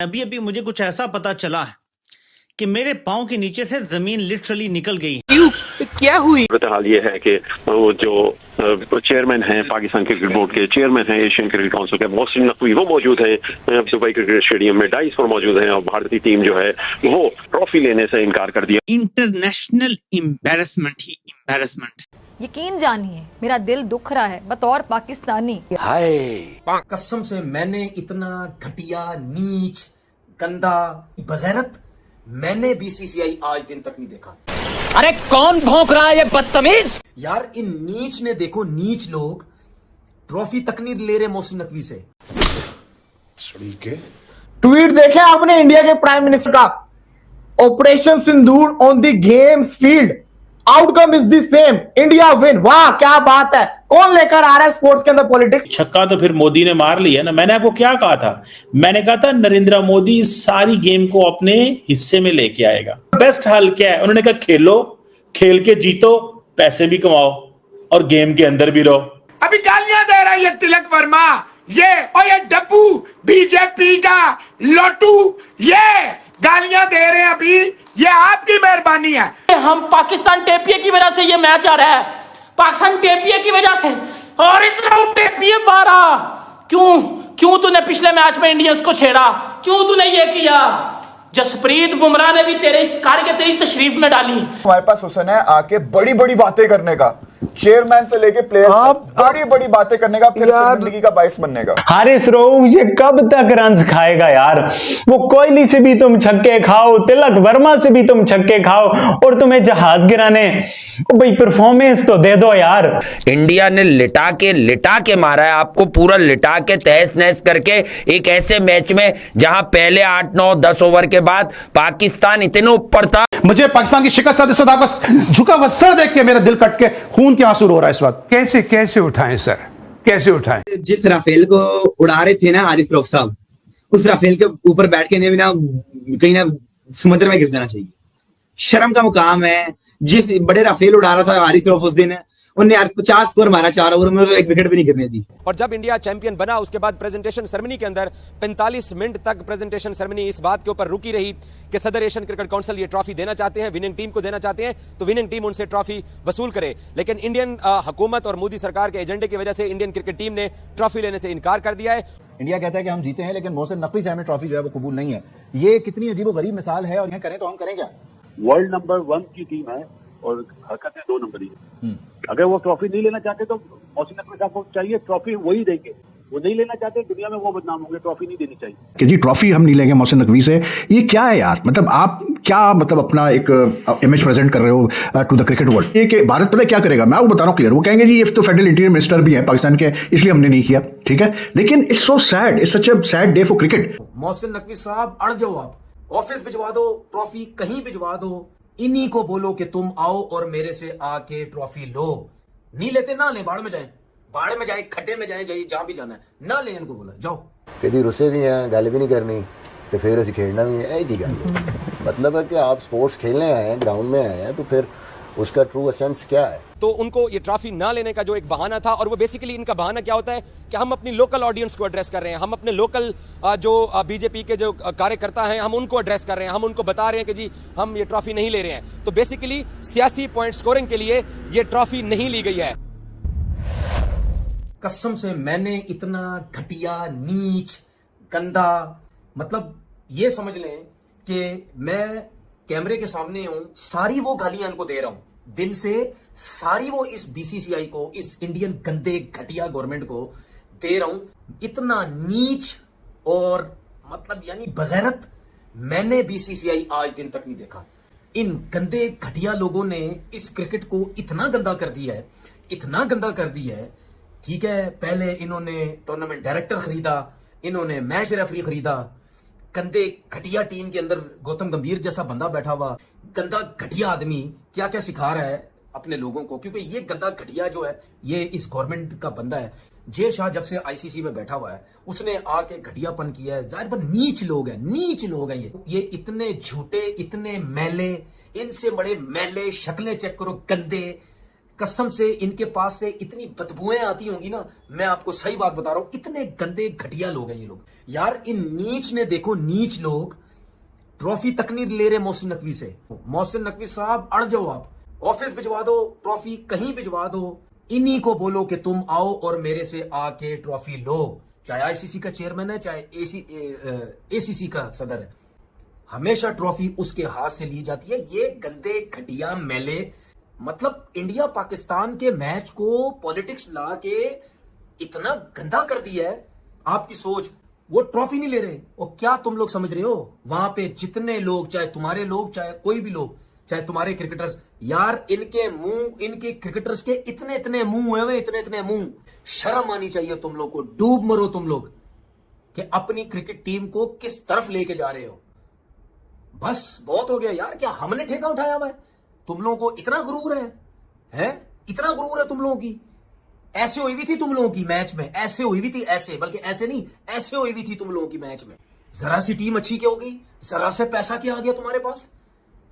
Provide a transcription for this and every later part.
अभी अभी मुझे कुछ ऐसा पता चला है कि मेरे पाँव के नीचे से जमीन लिटरली निकल गई। क्या हुई? हाल ये है कि वो जो चेयरमैन हैं पाकिस्तान क्रिकेट बोर्ड के, चेयरमैन हैं एशियन क्रिकेट काउंसिल के, मोहसिन नकवी, वो मौजूद हैं दुबई क्रिकेट स्टेडियम में, डाइस पर मौजूद हैं, और भारतीय टीम जो है वो ट्रॉफी लेने से इनकार कर दिया। इंटरनेशनल एम्बैरेसमेंट ही एम्बैरेसमेंट। यकीन जानिए मेरा दिल दुख रहा है बतौर पाकिस्तानी। हाय कसम से मैंने इतना घटिया, नीच, गंदा, बगैरत मैंने बीसीसीआई आज दिन तक नहीं देखा। अरे कौन भौंक रहा है ये बदतमीज? यार इन नीच ने, देखो नीच लोग ट्रॉफी तक नहीं ले रहे मोहसिन नकवी से। ट्वीट देखे आपने इंडिया के प्राइम मिनिस्टर का? Operation Sindoor on the games field, outcome is the same, India win. वाह क्या बात है। कौन लेकर आ रहा है स्पोर्ट्स के अंदर पॉलिटिक्स? छक्का तो फिर मोदी ने मार लिया ना। मैंने आपको क्या कहा था? मैंने कहा था नरेंद्र मोदी इस सारी गेम को अपने हिस्से में लेके आएगा। बेस्ट हल क्या है? उन्होंने कहा खेलो, खेल के जीतो, पैसे भी कमाओ और गेम के अंदर भी रहो। अभी गालियां दे रहा है ये तिलक वर्मा, ये डब्बू बीजेपी का लोटू, ये गालियां दे रहे हैं अभी। ये आपकी मेहरबानी है। हम पाकिस्तान टेपिए की वजह से ये मैच आ रहा है, पाकिस्तान टेपिए की वजह से। और इस राउंड टेपिए 12 क्यों तूने पिछले मैच में इंडियंस को छेड़ा? क्यों तूने ये किया? जसप्रीत बुमराह ने भी तेरे इस कार्य के तेरी तशरीफ में डाली। हमारे पास हुसन है आके बड़ी बड़ी बातें करने का, चेयरमैन से लेके प्लेयर्स बड़ी बड़ी बातें करने का, फिर जिंदगी का बाइस बनने का। हारिस रऊफ ये कब तक रन्स खाएगा यार? वो कोहली से भी तुम छक्के खाओ, तिलक वर्मा से भी तुम छक्के खाओ, और तुम्हें जहाज गिराने भाई परफॉर्मेंस तो दे दो यार। इंडिया ने लिटा के मारा है आपको, पूरा लिटा के तहस नहस करके, एक ऐसे मैच में जहां पहले 8, 9, 10 ओवर के बाद पाकिस्तान इतने ऊपर था। मुझे पाकिस्तान की शिकस्त वापस झुका हुआ सर देख के मेरा दिल कट के खून के आंसू रो रहा है इस वक्त। कैसे उठाएं सर, कैसे उठाएं? जिस राफेल को उड़ा रहे थे ना हारिस रऊफ साहब, उस राफेल के ऊपर बैठ के ना कहीं ना समुद्र में गिर जाना चाहिए। शर्म का मुकाम है। जिस बड़े राफेल उड़ा रहा था हारिस रऊफ उस दिन, उन्हें 50 स्कोर मारा 4 ओवर में, एक विकेट भी नहीं गिरने दी। और जब इंडिया चैंपियन बना उसके बाद प्रेजेंटेशन सेरेमनी के अंदर 45 मिनट तक प्रेजेंटेशन सेरेमनी इस बात के ऊपर रुकी रही कि सदर एशियन क्रिकेट काउंसिल ये ट्रॉफी देना चाहते हैं, विनिंग टीम को देना चाहते हैं, तो विनिंग टीम उनसे ट्रॉफी वसूल करे। लेकिन इंडियन हुकूमत और मोदी सरकार के एजेंडे की वजह से इंडियन क्रिकेट टीम ने ट्रॉफी लेने से इनकार कर दिया है। इंडिया कहता है कि हम जीते हैं, लेकिन मोहसिन नकवी से हमें ट्रॉफी जो है वो कबूल नहीं है। ये कितनी अजीबोगरीब मिसाल है, और ये करें तो हम करें क्या? वर्ल्ड नंबर 1 की टीम है और हरकतें 2 नंबर की। अगर वो ट्रॉफी नहीं लेना चाहते तो मोहसिन नकवी साहब को चाहिए ट्रॉफी वही देंगे। वो नहीं लेना चाहते, दुनिया में वो बदनाम होंगे, ट्रॉफी नहीं देनी चाहिए कि जी ट्रॉफी हम नहीं लेंगे मोहसिन नकवी से। ये क्या है यार? मतलब आप क्या अपना एक इमेज प्रेजेंट कर रहे हो टू द क्रिकेट वर्ल्ड। ये कि भारत पता है क्या करेगा? मैं आपको बता रहा हूँ क्लियर। वो कहेंगे जी ये तो फेडरल इंटीरियर मिनिस्टर भी है पाकिस्तान के, इसलिए हमने नहीं किया। ठीक है, लेकिन it's so sad, it's such a sad day for cricket. Mohsin Naqvi साहब अड़ जाओ, आप ऑफिस भिजवा दो, ट्रॉफी कहीं भिजवा दो, इन्हीं को बोलो कि तुम आओ और मेरे से आके ट्रॉफी लो। नहीं लेते ना ले, बाढ़ में जाए, खड्डे में जाए, जहां भी जाना है ना ले, इनको बोला जाओ। कभी रुसे भी हैं, गल भी नहीं करनी, तो फिर असं खेलना भी है। यही गल मतलब है कि आप स्पोर्ट्स खेलने आए हैं, ग्राउंड में आए हैं, तो फिर उसका ट्रू एसेंस क्या है? तो उनको ये ट्रॉफी ना लेने का जो एक बहाना था, और वो बेसिकली इनका बहाना क्या होता है कि हम अपनी लोकल ऑडियंस को एड्रेस कर रहे हैं, हम अपने लोकल जो बीजेपी के जो कार्यकर्ता हैं हम उनको एड्रेस कर रहे हैं, हम उनको बता रहे हैं कि जी हम ये ट्रॉफी नहीं ले रहे हैं। तो बेसिकली सियासी पॉइंट स्कोरिंग के लिए ये ट्रॉफी नहीं ली गई है। कसम से मैंने इतना घटिया, नीच, गंदा, मतलब ये समझ लें कि मैं कैमरे के सामने हूं, सारी वो गालियां इनको दे रहा हूं दिल से, सारी वो इस बीसीसीआई को, इस इंडियन गंदे घटिया गवर्नमेंट को दे रहा हूं। इतना नीच और मतलब यानी बगैरत मैंने बीसीसीआई आज दिन तक नहीं देखा। इन गंदे घटिया लोगों ने इस क्रिकेट को इतना गंदा कर दिया है, इतना गंदा कर दिया है। ठीक है, पहले इन्होंने टूर्नामेंट डायरेक्टर खरीदा, इन्होंने मैच रेफरी खरीदा, गंदे घटिया टीम के अंदर गौतम गंभीर जैसा बंदा बैठा हुआ, गंदा घटिया आदमी क्या क्या सिखा रहा है अपने लोगों को, क्योंकि ये गंदा घटिया जो है ये इस गवर्नमेंट का बंदा है। जे शाह जब से आईसीसी में बैठा हुआ है उसने आके घटियापन किया है। जाहिर पर नीच लोग हैं, नीच लोग हैं ये इतने झूठे, इतने मैले, इनसे बड़े मैले, शक्लें चेक करो, गंदे, कसम से इनके पास से इतनी बदबुएं आती होंगी ना, मैं आपको सही बात बता रहा हूं, इतने गंदे घटिया लोग हैं ये लोग यार। इन नीच ने देखो, नीच लोग ट्रॉफी तक नहीं ले रहे मोहसिन नकवी से। मोहसिन नकवी साहब अड़ जाओ, आप ऑफिस भिजवा दो, ट्रॉफी कहीं भिजवा दो, इन्हीं को बोलो कि तुम आओ और मेरे से आके ट्रॉफी लो। चाहे आईसीसी का चेयरमैन है, चाहे एसीसी का सदर है, हमेशा ट्रॉफी उसके हाथ से ली जाती है। ये गंदे घटिया मैले, मतलब इंडिया पाकिस्तान के मैच को पॉलिटिक्स ला के इतना गंदा कर दिया है। आपकी सोच, वो ट्रॉफी नहीं ले रहे। और क्या तुम लोग समझ रहे हो, वहां पे जितने लोग, चाहे तुम्हारे लोग, चाहे कोई भी लोग, चाहे तुम्हारे क्रिकेटर्स, यार इनके मुंह, इनके क्रिकेटर्स के इतने इतने मुंह है, इतने इतने मुंह। शर्म आनी चाहिए तुम लोग को, डूब मरो तुम लोग कि अपनी क्रिकेट टीम को किस तरफ लेके जा रहे हो। बस बहुत हो गया यार, क्या हमने ठेका उठाया हुआ है? तुम लोगों को इतना गुरूर है? इतना गुरूर है तुम लोगों की? ऐसे हुई भी थी तुम लोगों की मैच में, ऐसे हुई भी थी, ऐसे, बल्कि ऐसे नहीं, ऐसे हुई भी थी तुम लोगों की मैच में। जरा सी टीम अच्छी क्या हो गई, जरा से पैसा क्या आ गया तुम्हारे पास,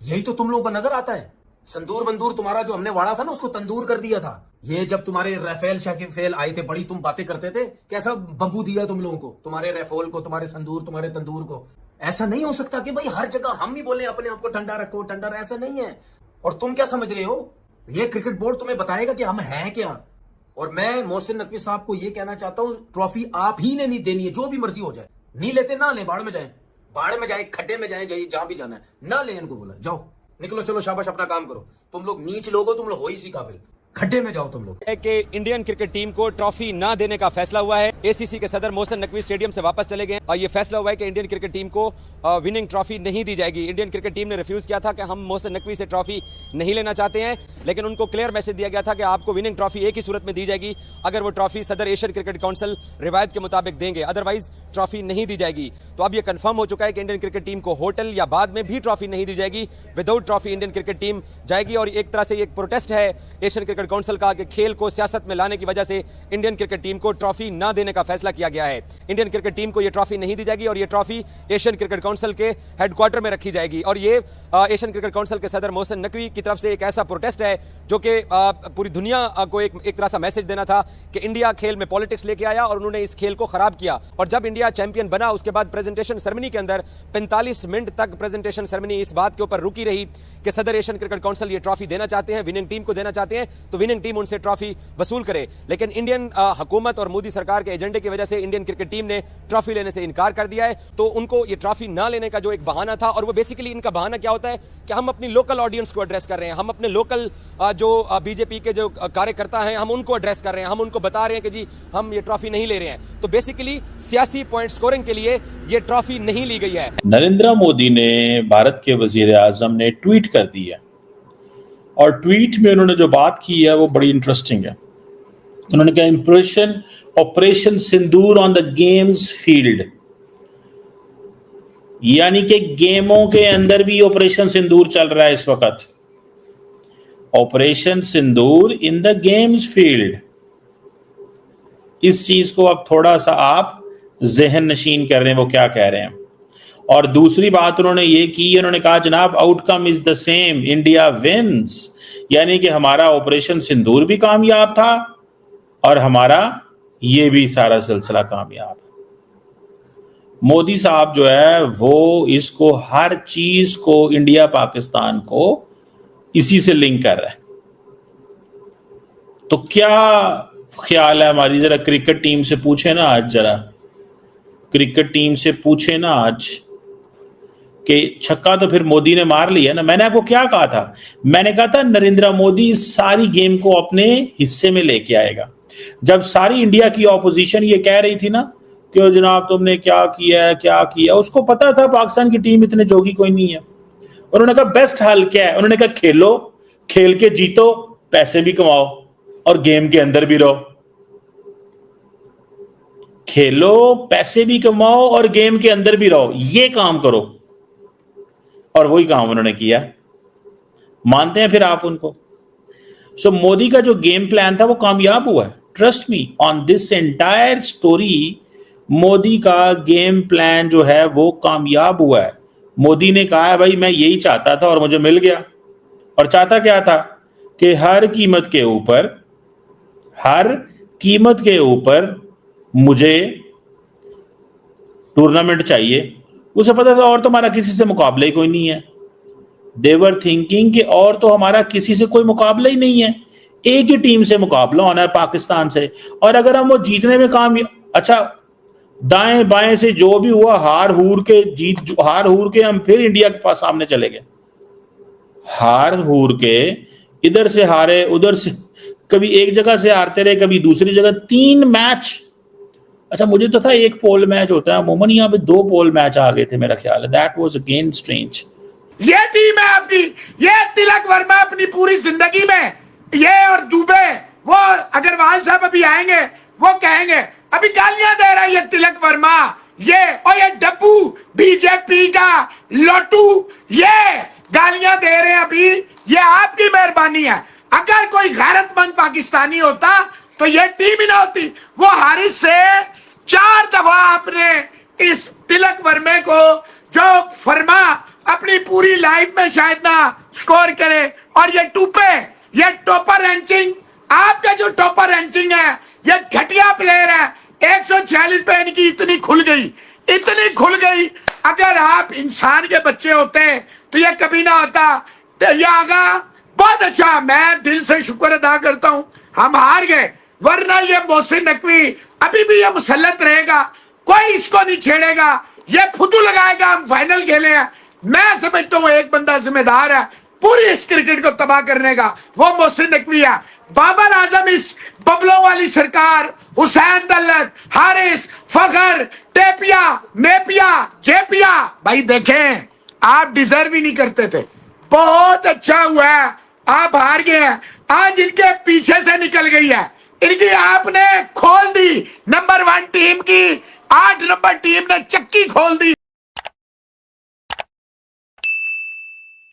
यही तो तुम लोगों को नजर आता है। संदूर बंदूर तुम्हारा जो हमने वाड़ा था ना, उसको तंदूर कर दिया था। ये जब तुम्हारे राफेल शाकिब आए थे, बड़ी तुम बातें करते थे, कैसा बंबू दिया तुम लोगों को, तुम्हारे राफेल को, तुम्हारे संदूर, तुम्हारे तंदूर को। ऐसा नहीं हो सकता कि भाई हर जगह हम ही बोले अपने आप को ठंडा रखो, ठंडा, ऐसा नहीं है। और तुम क्या समझ रहे हो, ये क्रिकेट बोर्ड तुम्हें बताएगा कि हम हैं क्या। और मैं मोहसिन नकवी साहब को ये कहना चाहता हूं, ट्रॉफी आप ही ने नहीं देनी है, जो भी मर्जी हो जाए। नहीं लेते ना ले, बाढ़ में जाए, बाढ़ में जाए, खड्डे में जाए, जहां भी जाना है, ना ले, इनको बोला जाओ, निकलो, चलो, शाबाश, अपना काम करो। तुम लोग नीच लोग हो, तुम लोग हो ही सी काबिल, खड्डे में जाओ तुम लोग। कि इंडियन क्रिकेट टीम को ट्रॉफी ना देने का फैसला हुआ है। एसीसी के सदर मोहसिन नकवी स्टेडियम से वापस चले गए और ये फैसला हुआ है कि इंडियन क्रिकेट टीम को विनिंग ट्रॉफी नहीं दी जाएगी। इंडियन क्रिकेट टीम ने रिफ्यूज किया था कि हम मोहसिन नकवी से ट्रॉफी नहीं लेना चाहते हैं, लेकिन उनको क्लियर मैसेज दिया गया था कि आपको विनिंग ट्रॉफी एक ही सूरत में दी जाएगी, अगर वो ट्रॉफी सदर एशियन क्रिकेट काउंसिल रिवायत के मुताबिक देंगे, अदरवाइज ट्रॉफी नहीं दी जाएगी। तो अब ये कंफर्म हो चुका है कि इंडियन क्रिकेट टीम को होटल या बाद में भी ट्रॉफी नहीं दी जाएगी। Without trophy Indian cricket team जाएगी। और एक तरह से एक प्रोटेस्ट है एशियन क्रिकेट काउंसिल का कि खेल को सियासत में लाने की वजह से इंडियन क्रिकेट टीम को ट्रॉफी ना देने का फैसला किया गया है। इंडियन क्रिकेट टीम को यह ट्रॉफी नहीं दी जाएगी और यह ट्रॉफी एशियन क्रिकेट काउंसिल के हेडक्वार्टर में रखी जाएगी। और ये एशियन क्रिकेट काउंसिल के सदर मोहसिन नकवी की तरफ से एक ऐसा प्रोटेस्ट है जो कि पूरी दुनिया को एक तरह से मैसेज देना था कि इंडिया खेल में पॉलिटिक्स लेके आया और उन्होंने इस खेल को खराब किया। और जब इंडिया चैंपियन बना, उसके बाद प्रेजेंटेशन सेरेमनी के अंदर 45 मिनट तक प्रेजेंटेशन सेरेमनी इस बात के ऊपर रुकी रही कि सदर एशियन क्रिकेट काउंसिल ये ट्रॉफी देना चाहते हैं, विनिंग टीम को देना चाहते हैं, तो विनिंग टीम उनसे ट्रॉफी वसूल करे। लेकिन इंडियन हुकूमत और मोदी सरकार के एजेंडे की वजह से इंडियन क्रिकेट टीम ने ट्रॉफी लेने से इनकार कर दिया है। तो उनको ये ट्रॉफी ना लेने का जो एक बहाना था, और वो बेसिकली इनका बहाना क्या होता है कि हम अपनी लोकल ऑडियंस को एड्रेस कर रहे हैं, हम अपने लोकल जो बीजेपी के जो कार्यकर्ता हैं, हम उनको एड्रेस कर रहे हैं, हम उनको बता रहे हैं कि जी हम ये ट्रॉफी नहीं ले रहे हैं। तो बेसिकली सियासी पॉइंट स्कोरिंग के लिए ये ट्रॉफी नहीं ली गई है। नरेंद्र मोदी ने, भारत के वजीर आजम ने ट्वीट कर दी है और ट्वीट में उन्होंने जो बात की है वो बड़ी इंटरेस्टिंग है। उन्होंने कहा operation Sindoor on the games field, यानी कि गेमों के अंदर भी ऑपरेशन सिंदूर चल रहा है इस वक्त। Operation Sindoor in the games field, इस चीज को अब थोड़ा सा आप जहन नशीन कर रहे हैं वो क्या कह रहे हैं। और दूसरी बात उन्होंने ये की, उन्होंने कहा जनाब outcome is the same, India wins, यानी कि हमारा ऑपरेशन सिंदूर भी कामयाब था और हमारा ये भी सारा सिलसिला कामयाब है। मोदी साहब जो है वो इसको, हर चीज को, इंडिया पाकिस्तान को इसी से लिंक कर रहा है। तो क्या ख्याल है हमारी, जरा क्रिकेट टीम से पूछे ना आज, जरा क्रिकेट टीम से पूछे ना आज कि छक्का तो फिर मोदी ने मार लिया ना। मैंने आपको क्या कहा था, मैंने कहा था नरेंद्र मोदी सारी गेम को अपने हिस्से में लेके आएगा। जब सारी इंडिया की ऑपोजिशन ये कह रही थी ना कि जनाब तुमने क्या किया, उसको पता था पाकिस्तान की टीम इतने जोगी कोई नहीं है। उन्होंने कहा बेस्ट हल क्या है, उन्होंने कहा खेलो, खेल के जीतो, पैसे भी कमाओ और गेम के अंदर भी रहो। खेलो, पैसे भी कमाओ और गेम के अंदर भी रहो, ये काम करो। और वही काम उन्होंने किया। मानते हैं फिर आप उनको? सो मोदी का जो गेम प्लान था वो कामयाब हुआ है। Trust me on this entire story, Modi का गेम प्लान जो है वो कामयाब हुआ है। मोदी ने कहा है भाई मैं यही चाहता था और मुझे मिल गया। और चाहता क्या था कि हर कीमत के ऊपर मुझे टूर्नामेंट चाहिए। उसे पता था और तो हमारा किसी से मुकाबला ही कोई नहीं है। देवर थिंकिंग कि और तो हमारा किसी से कोई मुकाबला ही नहीं है, एक ही टीम से मुकाबला होना है, पाकिस्तान से। और अगर हम वो जीतने में अच्छा दाएं बाएं से जो भी हुआ, हार हूर के हम फिर इंडिया के पास सामने चले गए। हार हूर के इधर से हारे, उधर से कभी एक जगह से हारते रहे, कभी दूसरी जगह। 3 मैच, अच्छा मुझे तो था एक पोल मैच होता है, अमूमन यहाँ पे 2 पोल मैच आ गए थे मेरा ख्याल है। That was again strange. ये टीम है आपकी, ये तिलक वर्मा अपनी पूरी जिंदगी में, ये और दुबे, वो अग्रवाल साहब अभी आएंगे, वो कहेंगे, अभी गालियां दे रहा है ये तिलक वर्मा, ये डब्बू बीजेपी का लोटू, ये गालियां दे रहे हैं अभी। ये आपकी मेहरबानी है। अगर कोई गैरतमंद पाकिस्तानी होता तो ये टीम ही ना होती। वो हारिस से 4 दफा आपने इस तिलक वर्मे को, जो फरमा अपनी पूरी लाइफ में शायद ना स्कोर करे, और ये टॉपर रैंकिंग, आपका जो टॉपर रैंकिंग है, ये घटिया प्लेयर है। 146 पे इनकी इतनी खुल गई। अगर आप इंसान के बच्चे होते तो ये कभी ना होता। ये आगा बहुत अच्छा, मैं दिल से शुक्र अदा करता हूं हम हार गए, वरना ये मोहसिन नकवी अभी भी ये मुसल्लत रहेगा, कोई इसको नहीं छेड़ेगा, ये फुदू लगाएगा। हम फाइनल खेले हैं, मैं समझता हूं एक बंदा जिम्मेदार है पूरी इस क्रिकेट को तबाह करने का, वो मोहसिन नकवी है। बाबर आजम, इस बबलों वाली सरकार, हुसैन दल्लत, हारिस, फखर, टेपिया, मेपिया, जेपिया, भाई देखें आप डिजर्व ही नहीं करते थे। बहुत अच्छा हुआ है आप हार गए हैं। आज इनके पीछे से निकल गई है, इनकी आपने खोल दी नंबर 1 टीम की, 8 नंबर टीम ने चक्की खोल दी।